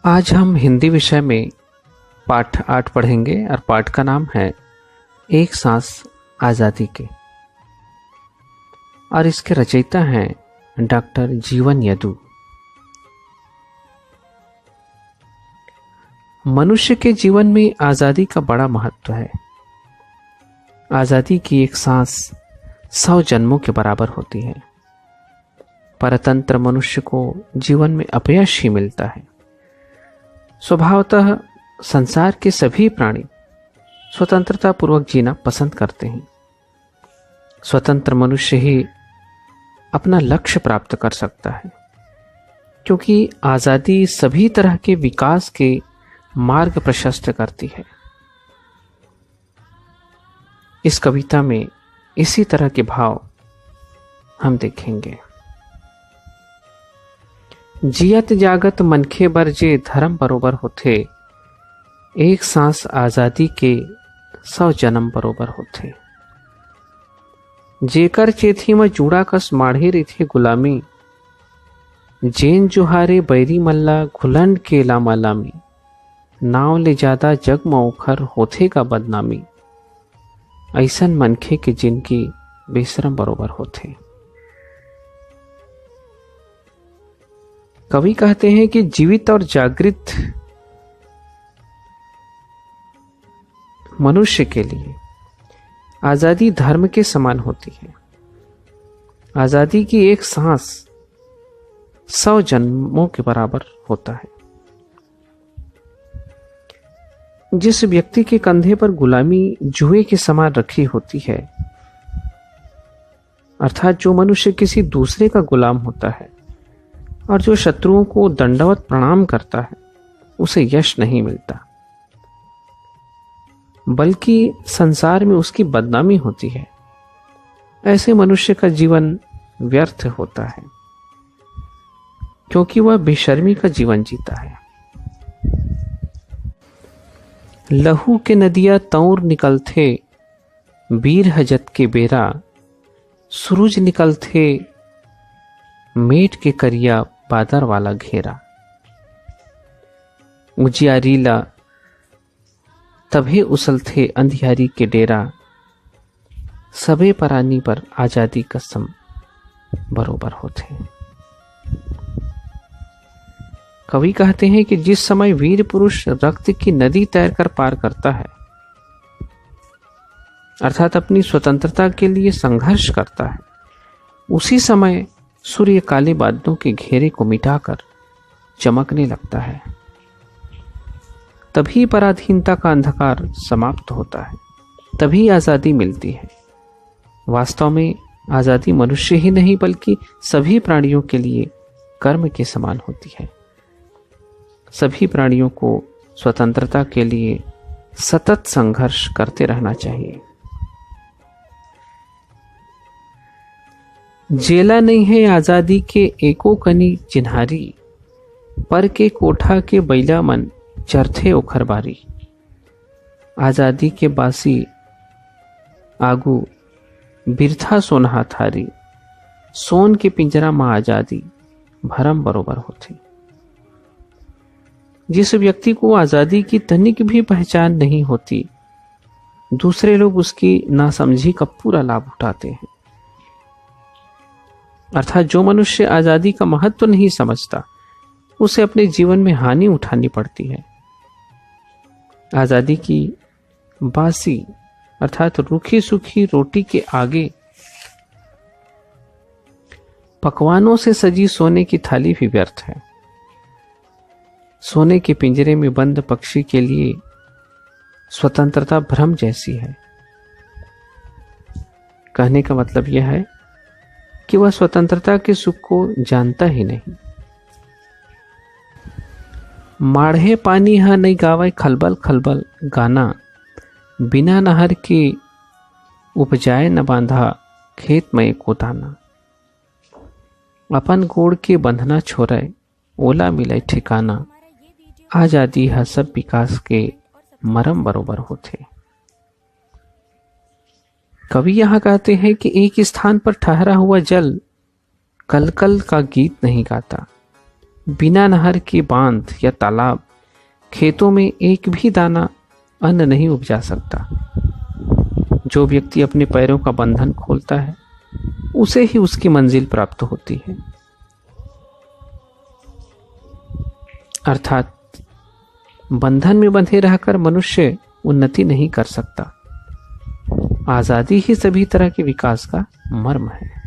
आज हम हिंदी विषय में पाठ 8 पढ़ेंगे और पाठ का नाम है एक सांस आज़ादी के। और इसके रचयिता हैं डॉक्टर जीवन यदु। मनुष्य के जीवन में आज़ादी का बड़ा महत्व है। आज़ादी की एक सांस 100 जन्मों के बराबर होती है। परतंत्र मनुष्य को जीवन में अपयश ही मिलता है। स्वभावतः संसार के सभी प्राणी स्वतंत्रता पूर्वक जीना पसंद करते हैं। स्वतंत्र मनुष्य ही अपना लक्ष्य प्राप्त कर सकता है, क्योंकि आज़ादी सभी तरह के विकास के मार्ग प्रशस्त करती है। इस कविता में इसी तरह के भाव हम देखेंगे। जियत जागत मनखे बर जे धर्म बरोबर होथे, एक सांस आज़ादी के 100 जन्म बरोबर होथे। जेकर चेथी में जूड़ा कस माढ़े रिथे गुलामी, जेन जुहारे बैरी मल्ला घुलंड के लामा लामी, नाव ले जादा जग में ओखर होथे का बदनामी, ऐसन मनखे के जिनकी बेशरम बरोबर होथे। कवि कहते हैं कि जीवित और जागृत मनुष्य के लिए आज़ादी धर्म के समान होती है। आज़ादी की एक सांस 100 जन्मों के बराबर होता है। जिस व्यक्ति के कंधे पर गुलामी जुए के समान रखी होती है, अर्थात जो मनुष्य किसी दूसरे का गुलाम होता है और जो शत्रुओं को दंडवत प्रणाम करता है, उसे यश नहीं मिलता, बल्कि संसार में उसकी बदनामी होती है। ऐसे मनुष्य का जीवन व्यर्थ होता है, क्योंकि वह बेशर्मी का जीवन जीता है। लहू के नदिया तौर निकलथे, वीर हजत के बेरा, सूरज निकलथे मेट के करिया बादर वाला घेरा। उजियारीला तभे उसलथे अंधियारी के डेरा, सबे परानी पर आज़ादी कसम बरोबर होते। कवि कहते हैं कि जिस समय वीर पुरुष रक्त की नदी तैरकर पार करता है, अर्थात अपनी स्वतंत्रता के लिए संघर्ष करता है, उसी समय सूर्य काले बादलों के घेरे को मिटाकर चमकने लगता है। तभी पराधीनता का अंधकार समाप्त होता है, तभी आज़ादी मिलती है। वास्तव में आज़ादी मनुष्य ही नहीं बल्कि सभी प्राणियों के लिए कर्म के समान होती है। सभी प्राणियों को स्वतंत्रता के लिए सतत संघर्ष करते रहना चाहिए। जेला नहीं है आज़ादी के एको कनी चिन्हारी, पर के कोठा के बैला मन चरथे ओखर बारी। आज़ादी के बासी आगू बिरथा सोनहा थारी, सोन के पिंजरा में आज़ादी भरम बरोबर होती। जिस व्यक्ति को आज़ादी की तनिक भी पहचान नहीं होती, दूसरे लोग उसकी नासमझी का पूरा लाभ उठाते हैं। अर्थात जो मनुष्य आज़ादी का महत्व नहीं समझता, उसे अपने जीवन में हानि उठानी पड़ती है। आज़ादी की बासी अर्थात रूखी सूखी रोटी के आगे पकवानों से सजी सोने की थाली भी व्यर्थ है। सोने के पिंजरे में बंद पक्षी के लिए स्वतंत्रता भ्रम जैसी है। कहने का मतलब यह है कि वह स्वतंत्रता के सुख को जानता ही नहीं। माढ़े पानी हा नहीं गावे खलबल खलबल गाना, बिना नहर के उपजाए न बांधा खेत में एको दाना। अपन गोड़ के बंधना छोड़े ओला मिले ठिकाना, आज़ादी हा सब विकास के मरम बरोबर होते। कवि यहाँ कहते हैं कि एक स्थान पर ठहरा हुआ जल कलकल का गीत नहीं गाता, बिना नहर के बांध या तालाब खेतों में एक भी दाना अन्न नहीं उपजा सकता। जो व्यक्ति अपने पैरों का बंधन खोलता है उसे ही उसकी मंजिल प्राप्त होती है। अर्थात बंधन में बंधे रहकर मनुष्य उन्नति नहीं कर सकता। आजादी ही सभी तरह के विकास का मर्म है।